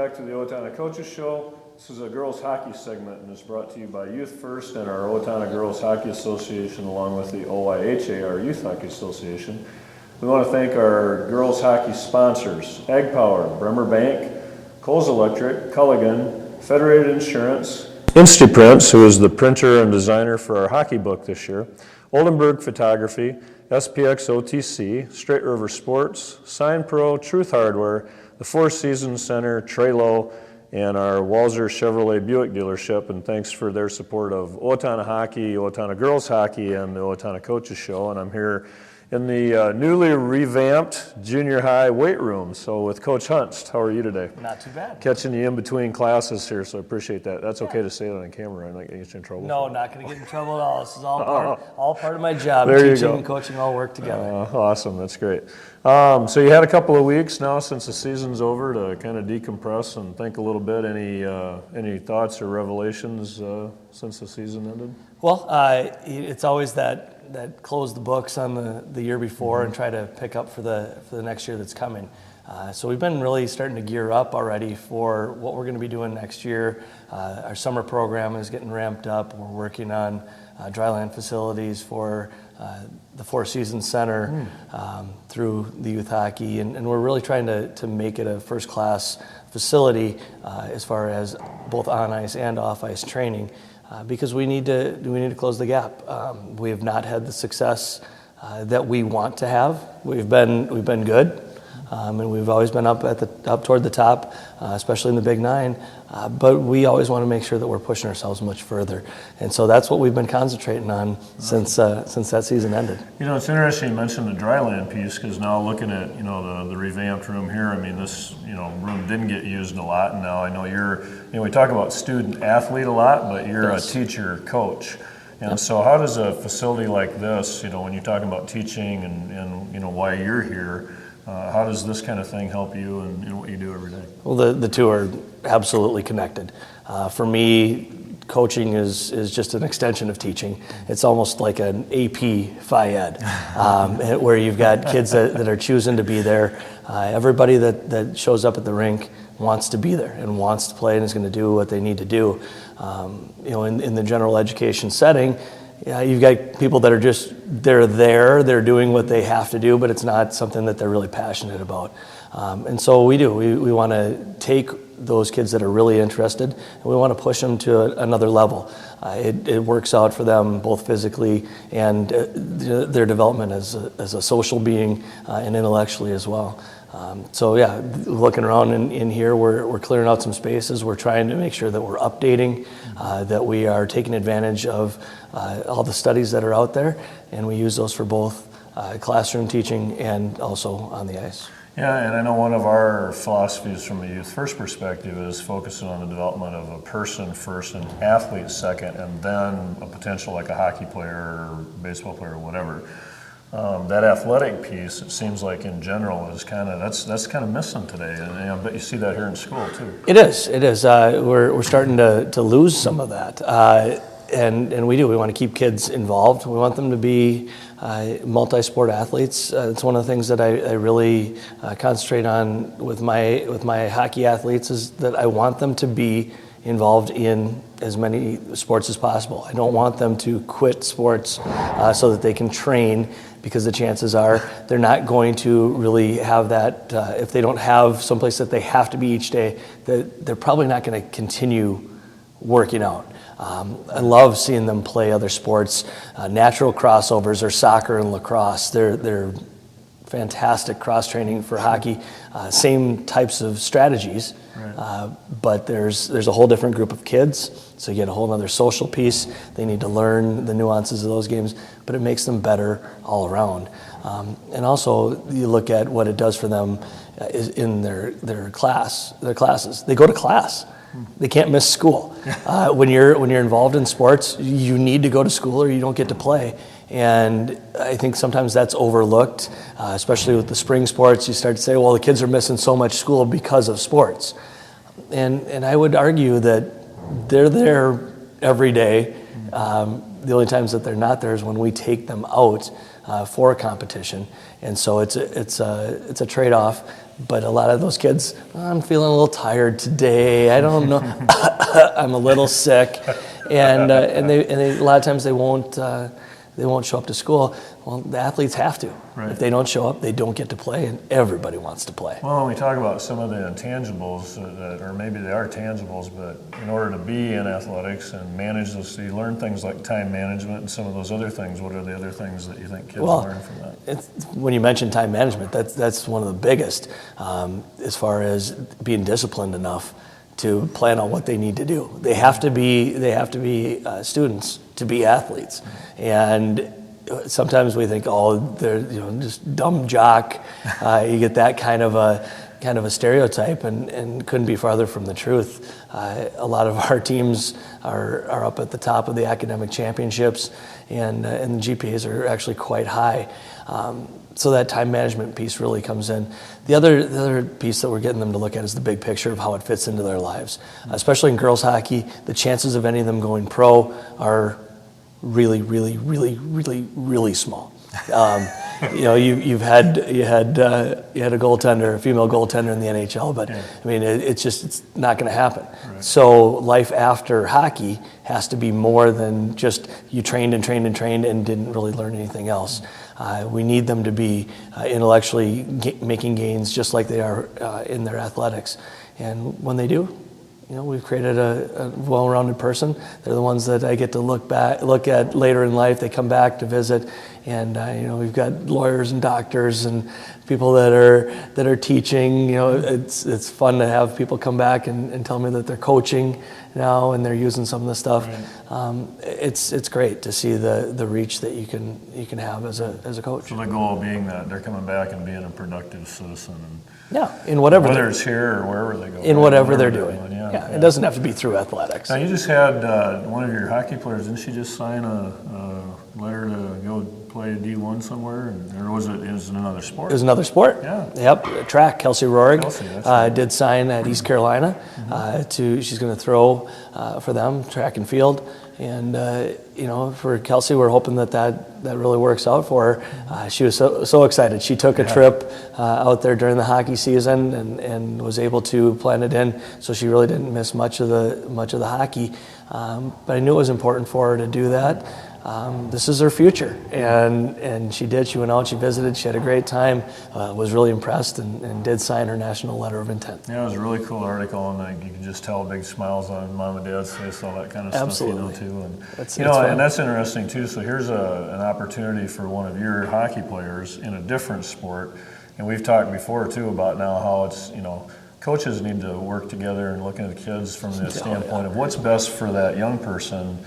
back to the Owatonna Coaches Show. This is a girls hockey segment and is brought to you by Youth First and our Owatonna Girls Hockey Association along with the OYHA, our Youth Hockey Association. We want to thank our girls hockey sponsors, Ag Power, Bremer Bank, Coles Electric, Culligan, Federated Insurance, Instaprints, who is the printer and designer for our hockey book this year, Oldenburg Photography, SPX OTC, Straight River Sports, Sign Pro, Truth Hardware, the Four Seasons Center, Trelo, and our Walzer Chevrolet Buick dealership, and thanks for their support of Owatonna Hockey, Owatonna Girls Hockey, and the Owatonna Coaches Show. And I'm here in the newly revamped junior high weight room. So with Coach Hunst, how are you today? Not too bad. Catching you in between classes here, so I appreciate that. That's okay to say that on camera. I'm not going to get you in trouble. No, not going to get in trouble at all. This is all part of my job. There you Teaching go. and coaching all work together. Awesome, that's great. So you had a couple of weeks now since the season's over to kind of decompress and think a little bit. Any thoughts or revelations since the season ended? Well, it's always that close the books on the year before and try to pick up for the next year that's coming. So we've been really starting to gear up already for what we're going to be doing next year. Our summer program is getting ramped up. We're working on dryland facilities for the Four Seasons Center through the youth hockey, and we're really trying to make it a first-class facility as far as both on-ice and off-ice training. Because we need to close the gap. We have not had the success that we want to have. We've been good, and we've always been up toward the top, especially in the Big Nine. But we always want to make sure that we're pushing ourselves much further, and so that's what we've been concentrating on since that season ended. You know, it's interesting you mentioned the dryland piece because now looking at the revamped room here, I mean this room didn't get used a lot, and now I know we talk about student athlete a lot, but you're Yes. a teacher coach. And so how does a facility like this, when you're talking about teaching and why you're here, how does this kind of thing help you in what you do every day? Well, the two are absolutely connected. For me, coaching is just an extension of teaching. It's almost like an AP Phi Ed, where you've got kids that are choosing to be there. Everybody that shows up at the rink wants to be there and wants to play and is going to do what they need to do. In the general education setting, you've got people that are they're doing what they have to do, but it's not something that they're really passionate about. And so we want to take those kids that are really interested and we want to push them to another level. It works out for them both physically and their development as a social being and intellectually as well. Looking around in here, we're clearing out some spaces. We're trying to make sure that we're updating, that we are taking advantage of all the studies that are out there, and we use those for both classroom teaching and also on the ice. Yeah, and I know one of our philosophies from a Youth First perspective is focusing on the development of a person first and athlete second, and then a potential like a hockey player or baseball player or whatever. That athletic piece, it seems like in general, is that's kind of missing today, and I bet you see that here in school too. It is. We're starting to lose some of that, and we do. We want to keep kids involved. We want them to be multi-sport athletes. It's one of the things that I really concentrate on with my hockey athletes is that I want them to be involved in as many sports as possible. I don't want them to quit sports so that they can train, because the chances are they're not going to really have that. If they don't have someplace that they have to be each day, that they're probably not going to continue working out. I love seeing them play other sports. Natural crossovers are soccer and lacrosse. They're fantastic cross training for hockey. Same types of strategies, right. But there's a whole different group of kids. So you get a whole other social piece. They need to learn the nuances of those games, but it makes them better all around. And also, you look at what it does for them in their classes. They go to class. They can't miss school. When you're involved in sports, you need to go to school or you don't get to play. And I think sometimes that's overlooked, especially with the spring sports. You start to say, well, the kids are missing so much school because of sports. And I would argue that they're there every day. The only times that they're not there is when we take them out for a competition. And so it's a trade-off But a lot of those kids, I'm feeling a little tired today. I don't know. I'm a little sick, and they a lot of times they won't show up to school. Well, the athletes have to. Right. If they don't show up, they don't get to play, and everybody wants to play. Well, when we talk about some of the intangibles, or maybe they are tangibles, but in order to be in athletics and manage those, you learn things like time management and some of those other things. What are the other things that you think kids learn from that? When you mention time management, that's one of the biggest, as far as being disciplined enough to plan on what they need to do. They have to be students to be athletes, and sometimes we think, oh, they're just dumb jock. You get that kind of a stereotype, and couldn't be farther from the truth. A lot of our teams are up at the top of the academic championships, and the GPAs are actually quite high. So that time management piece really comes in. The other piece that we're getting them to look at is the big picture of how it fits into their lives. Especially in girls hockey, the chances of any of them going pro are really, really, really, really, really small. You had a goaltender, a female goaltender in the NHL, but I mean, it's not going to happen. Right. So life after hockey has to be more than just you trained and trained and trained and didn't really learn anything else. We need them to be intellectually making gains just like they are in their athletics, and when they do, we've created a well-rounded person. They're the ones that I get to look at later in life. They come back to visit, and we've got lawyers and doctors and people that are teaching. It's fun to have people come back and tell me that they're coaching now and they're using some of the stuff. Right. It's great to see the reach that you can have as a coach. So the goal being that they're coming back and being a productive citizen. In whatever. Whether it's here or wherever they go. In whatever they're doing. Yeah. It doesn't have to be through athletics. Now, you just had one of your hockey players, didn't she just sign a letter to go play D1 somewhere? Or was it another sport? It was another sport. Yeah. Yep. Track. Kelsey Rohrig right. Did sign at East Carolina. She's going to throw for them, track and field. And, for Kelsey, we're hoping that really works out for her. She was so excited. She took a trip out there during the hockey season and was able to plan it in, so she really didn't miss much of the hockey. But I knew it was important for her to do that. This is her future, and she did. She went out, she visited, she had a great time, was really impressed, and did sign her national letter of intent. Yeah, it was a really cool article, and you could just tell big smiles on mom and dad's face, all that kind of Absolutely. stuff, too. And That's and that's interesting too. So here's an opportunity for one of your hockey players in a different sport, and we've talked before too about now how it's coaches need to work together and looking at the kids from the standpoint of what's best for that young person.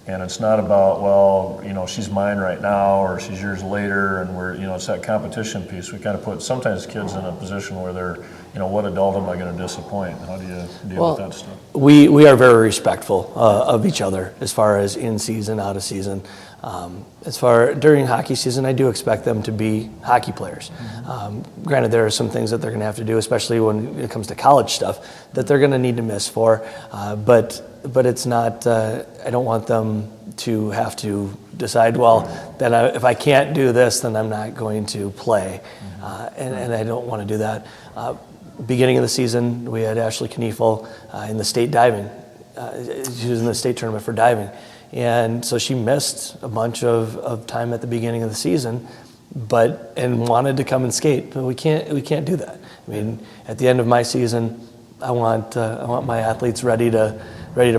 And it's not about, she's mine right now or she's yours later, and it's that competition piece. We kind of put sometimes kids in a position where they're, what adult am I going to disappoint? How do you deal with that stuff? We are very respectful of each other as far as in season, out of season. During hockey season, I do expect them to be hockey players. Granted, there are some things that they're going to have to do, especially when it comes to college stuff, that they're going to need to miss for. But it's not, I don't want them to have to decide, then if I can't do this, then I'm not going to play. And I don't want to do that. Beginning of the season, we had Ashley Kniefel in the state diving. She was in the state tournament for diving. And so she missed a bunch of time at the beginning of the season, and wanted to come and skate. But we can't do that. I mean, at the end of my season, I want my athletes ready to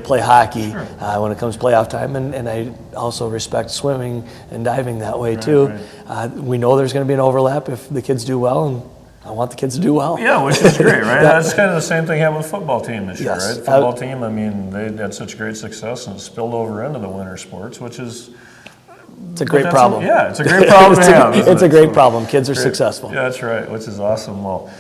play hockey when it comes playoff time, and I also respect swimming and diving that way too. Right. We know there's going to be an overlap if the kids do well, and I want the kids to do well. Yeah, which is great, right? That's kind of the same thing happened with the football team this year, right? Football team, they had such great success, and it spilled over into the winter sports, which is... It's a great problem. It's a great problem to have. It's a great problem. Kids are successful. Yeah, that's right, which is awesome. Well,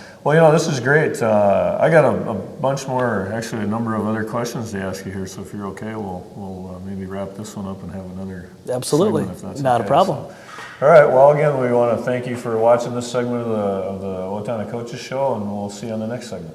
this is great. I got a bunch more, actually a number of other questions to ask you here, so if you're okay, we'll maybe wrap this one up and have another Absolutely. segment, if that's Not okay. a problem. All right, well, again, we want to thank you for watching this segment of the Owatonna Coaches Show, and we'll see you on the next segment.